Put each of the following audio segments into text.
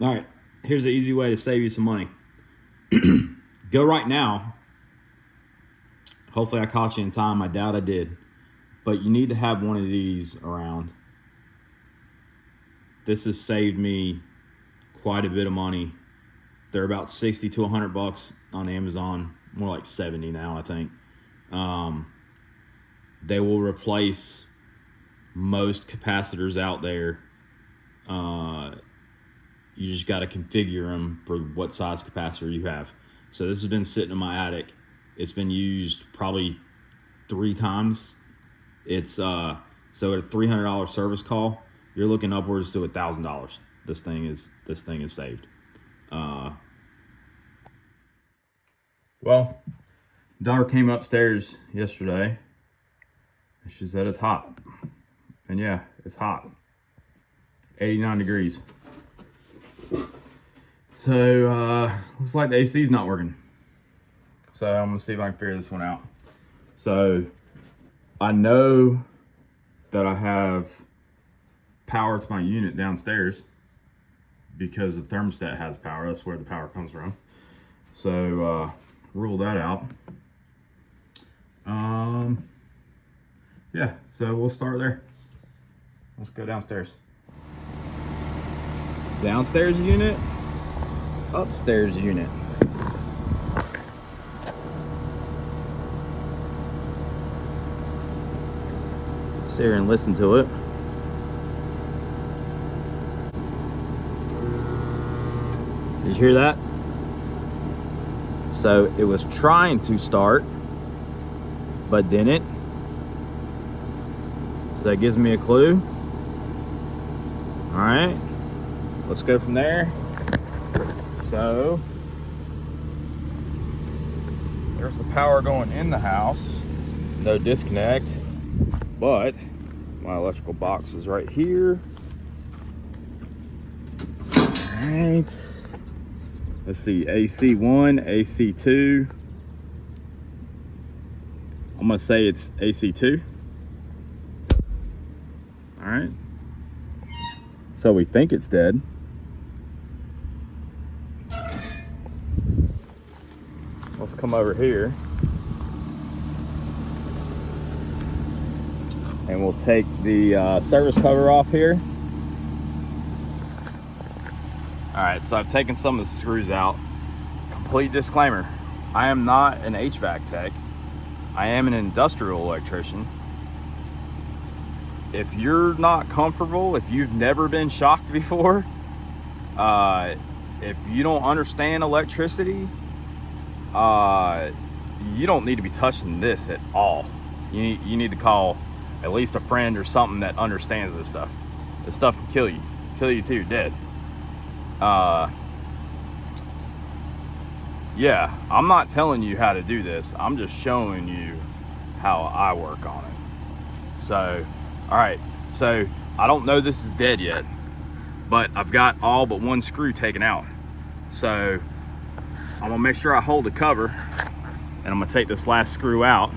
All right, here's the easy way to save you some money. Go right now. Hopefully I caught you in time. I doubt I did. But you need to have one of these around. This has saved me quite a bit of money. They're about 60 to 100 bucks on Amazon. More like 70 now, I think. They will replace most capacitors out there. You just got to configure them for what size capacitor you have. So this has been sitting in my attic. It's been used probably 3 times. It's so at a $300 service call, you're looking upwards to $1,000. This thing is saved. Well, daughter came upstairs yesterday and she said it's hot. And yeah, it's hot. 89 degrees. So looks like the AC's not working. So I'm gonna see if I can figure this one out. So I know that I have power to my unit downstairs because the thermostat has power. That's where the power comes from. So rule that out. Yeah, so we'll start there. Let's go downstairs. Downstairs unit, upstairs unit. Sit here and listen to it. Did you hear that? So it was trying to start, but didn't. So that gives me a clue. All right, let's go from there. So there's the power going in the house. No disconnect, but my electrical box is right here. All right. Let's see, AC1, AC2. I'm gonna say it's AC2. All right. So we think it's dead. Let's come over here. And we'll take the service cover off here. All right, so I've taken some of the screws out. Complete disclaimer, I am not an HVAC tech. I am an industrial electrician. If you're not comfortable, if you've never been shocked before, if you don't understand electricity, you don't need to be touching this at all. You need to call at least a friend or something that understands this stuff. This stuff can kill you till you're dead. Yeah, I'm not telling you how to do this. I'm just showing you how I work on it. So, all right, so I don't know this is dead yet, but I've got all but one screw taken out. So I'm gonna make sure I hold the cover, and I'm gonna take this last screw out.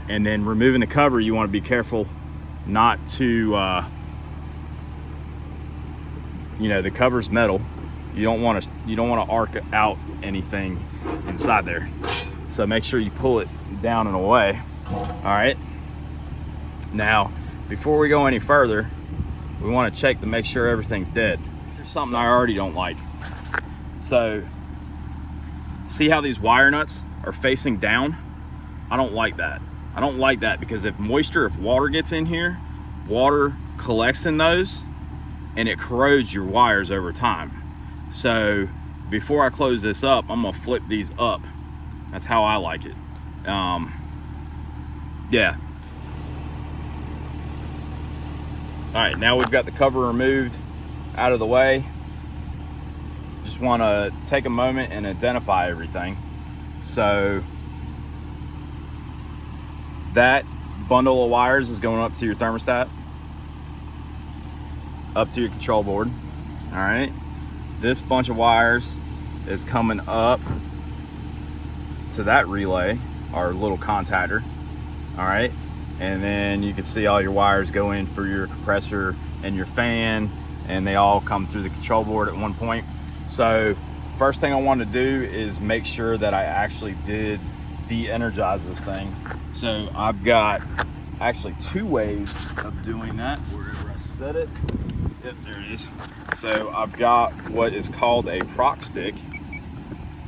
And then removing the cover, you wanna be careful not to, the cover's metal. You don't want to arc out anything inside there. So make sure you pull it down and away. All right. Now, before we go any further, we want to check to make sure everything's dead. There's something I already don't like. So, see how these wire nuts are facing down? I don't like that. I don't like that because if water gets in here, water collects in those and it corrodes your wires over time. So before I close this up, I'm gonna flip these up. That's how I like it. Yeah. All right, now we've got the cover removed out of the way. Just wanna take a moment and identify everything. So that bundle of wires is going up to your thermostat, up to your control board. All right. This bunch of wires is coming up to that relay, our little contactor. All right. And then you can see all your wires go in for your compressor and your fan and they all come through the control board at one point. So first thing I want to do is make sure that I actually did de-energize this thing. So I've got actually two ways of doing that. Wherever I set it, yep, there it is. So I've got what is called a proc stick.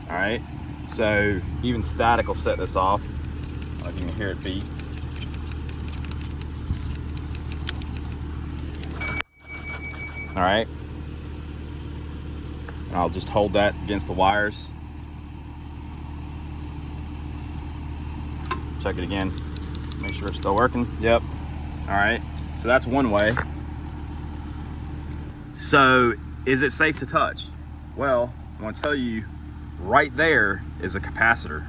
All right, so even static will set this off. I don't know if you can hear it beat. All right, and I'll just hold that against the wires. Check it again, make sure it's still working. Yep. All right, so that's one way. So is it safe to touch? Well, I want to tell you, right there is a capacitor.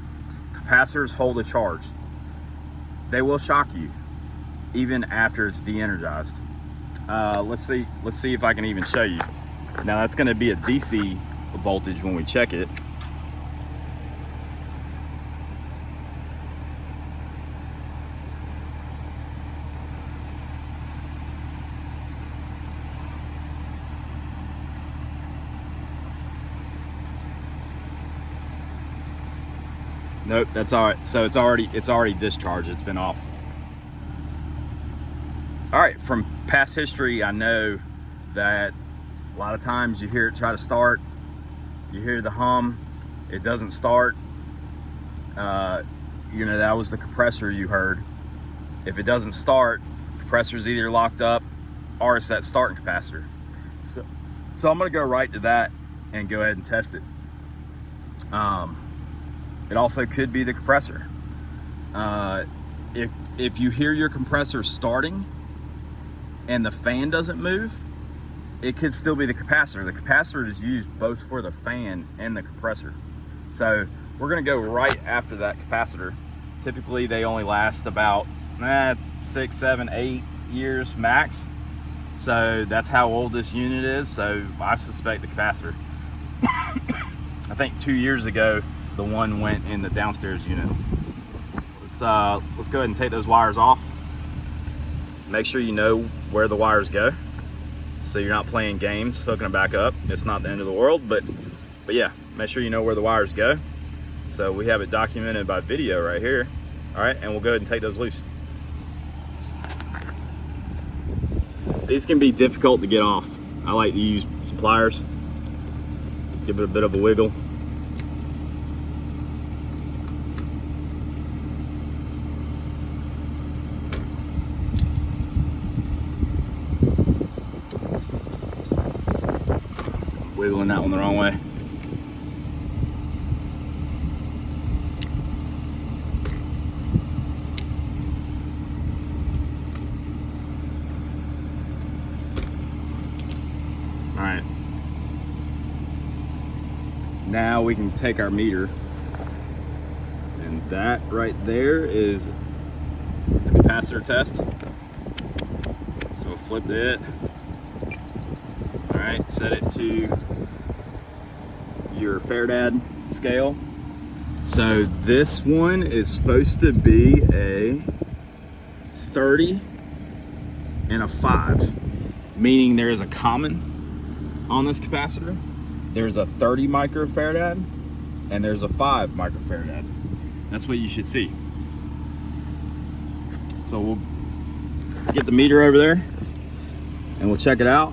Capacitors hold a charge. They will shock you even after it's de-energized. Let's see if I can even show you. Now that's going to be a DC voltage when we check it. Nope, that's all right. So it's already discharged. It's been off. All right, from past history, I know that a lot of times you hear it try to start, you hear the hum, it doesn't start. You know, that was the compressor you heard. If it doesn't start, compressor's either locked up or it's that starting capacitor. So I'm gonna go right to that and go ahead and test it. It also could be the compressor. If you hear your compressor starting and the fan doesn't move, it could still be the capacitor. The capacitor is used both for the fan and the compressor. So we're gonna go right after that capacitor. Typically they only last about 6, 7, 8 years max. So that's how old this unit is. So I suspect the capacitor. I think 2 years ago, the one went in the downstairs unit. Let's go ahead and take those wires off. Make sure you know where the wires go, so you're not playing games hooking them back up. It's not the end of the world, but yeah, make sure you know where the wires go. So we have it documented by video right here. All right, and we'll go ahead and take those loose. These can be difficult to get off. I like to use some pliers, give it a bit of a wiggle. Wiggling that one the wrong way. All right. Now we can take our meter, and that right there is the capacitor test. So we'll flip it. All right, set it to your Faraday scale. So this one is supposed to be a 30 and a 5, meaning there is a common on this capacitor. There's a 30 microfarad and there's a 5 microfarad. That's what you should see. So we'll get the meter over there and we'll check it out.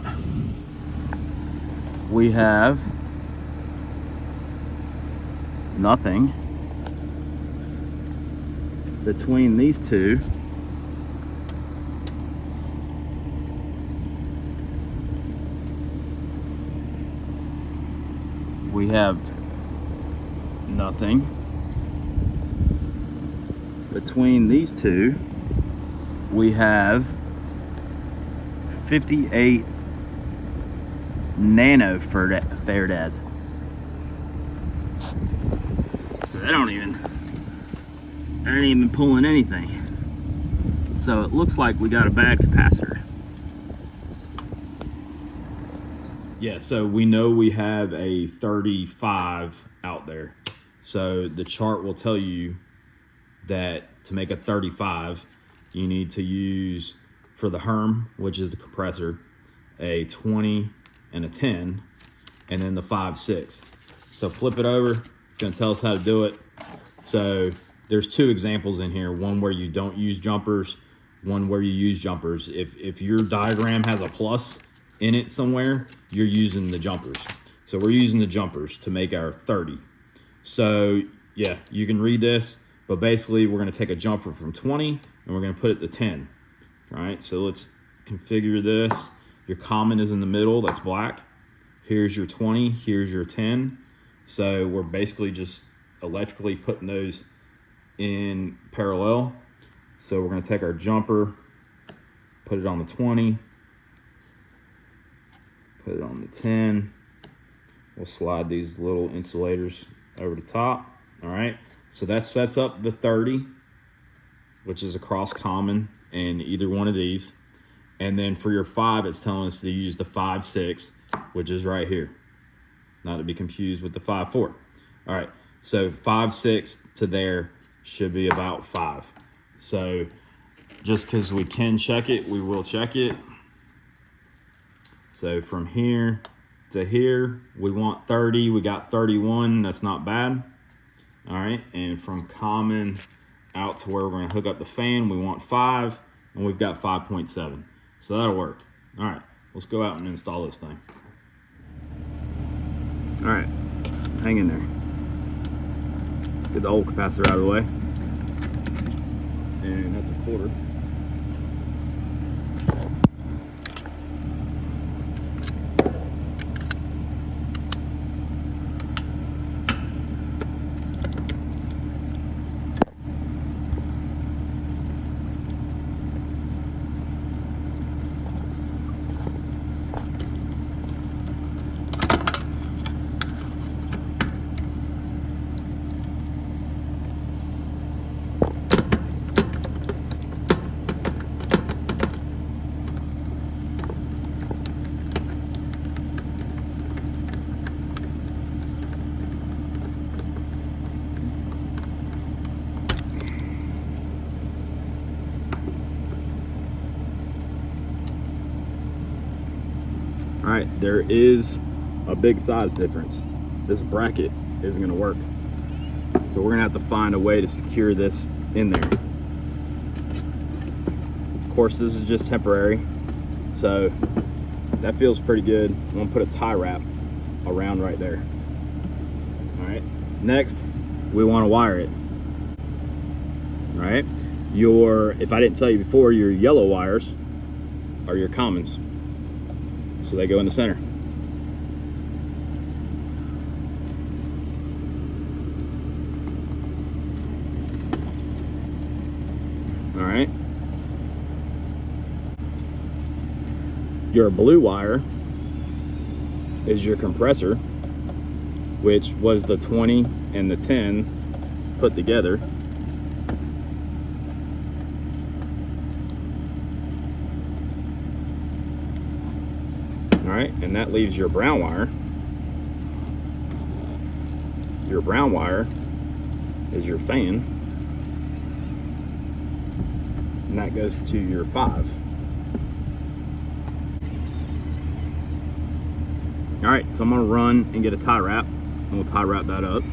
We have nothing between these two. We have nothing between these two. We have 58 nanofarads. So they ain't even pulling anything. So it looks like we got a bad capacitor. Yeah, so we know we have a 35 out there. So the chart will tell you that to make a 35, you need to use, for the Herm, which is the compressor, a 20 and a 10, and then the 5/6. So flip it over. It's going to tell us how to do it. So there's two examples in here, one where you don't use jumpers, one where you use jumpers. If your diagram has a plus in it somewhere, you're using the jumpers. So we're using the jumpers to make our 30. So yeah, you can read this, but basically we're going to take a jumper from 20 and we're going to put it to 10. All right, so let's configure this. Your common is in the middle, that's black. Here's your 20, here's your 10. So we're basically just electrically putting those in parallel. So we're going to take our jumper, put it on the 20, put it on the 10. We'll slide these little insulators over the top. All right, so that sets up the 30, which is a cross common in either one of these. And then for your 5, it's telling us to use the 5/6, which is right here, not to be confused with the 5/4. All right, so 5/6 to there should be about 5. So just because we can check it, we will check it. So from here to here, we want 30. We got 31. That's not bad. All right, and from common out to where we're going to hook up the fan, we want 5, and we've got 5.7. So that'll work. All right, let's go out and install this thing. All right, hang in there. Let's get the old capacitor out of the way. And that's a quarter. All right, there is a big size difference. This bracket isn't gonna work. So we're gonna have to find a way to secure this in there. Of course, this is just temporary. So that feels pretty good. I'm gonna put a tie wrap around right there. All right, next, we wanna wire it. All right, if I didn't tell you before, your yellow wires are your commons. So they go in the center. All right. Your blue wire is your compressor, which was the 20 and the 10 put together. All right, and that leaves your brown wire. Your brown wire is your fan, and that goes to your 5. All right, so I'm gonna run and get a tie wrap, and we'll tie wrap that up.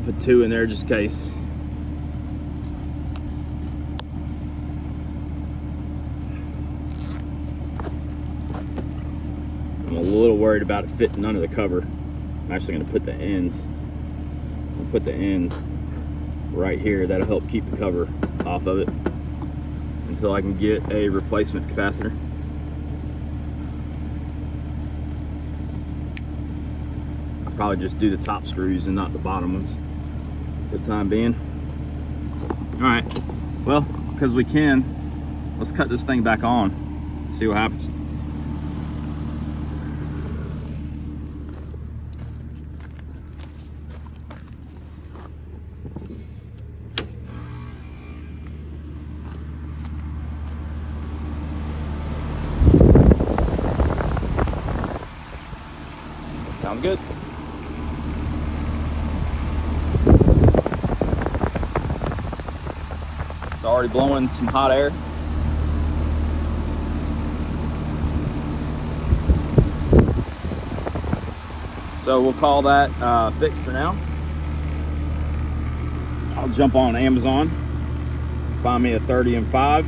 Put 2 in there just in case. I'm a little worried about it fitting under the cover. I'm actually going to put the ends. I'll put the ends right here. That'll help keep the cover off of it until I can get a replacement capacitor. I'll probably just do the top screws and not the bottom ones for the time being. All right, well, because we can, let's cut this thing back on, see what happens. Sounds good. It's already blowing some hot air. So we'll call that fixed for now. I'll jump on Amazon, find me a 30 and 5,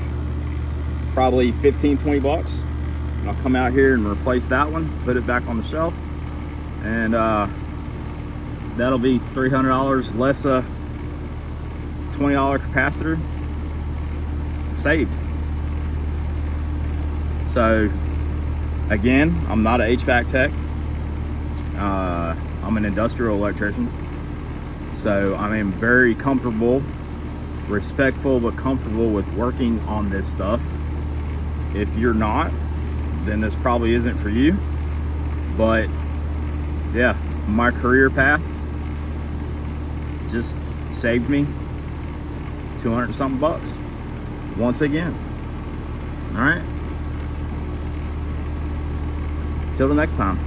probably 15-20 bucks. And I'll come out here and replace that one, put it back on the shelf, and that'll be $300 less a $20 capacitor saved. So again, I'm not an HVAC tech. I'm an industrial electrician. So I am very comfortable, respectful, but comfortable with working on this stuff. If you're not, then this probably isn't for you. But yeah, my career path just saved me 200 something bucks once again. All right, till the next time.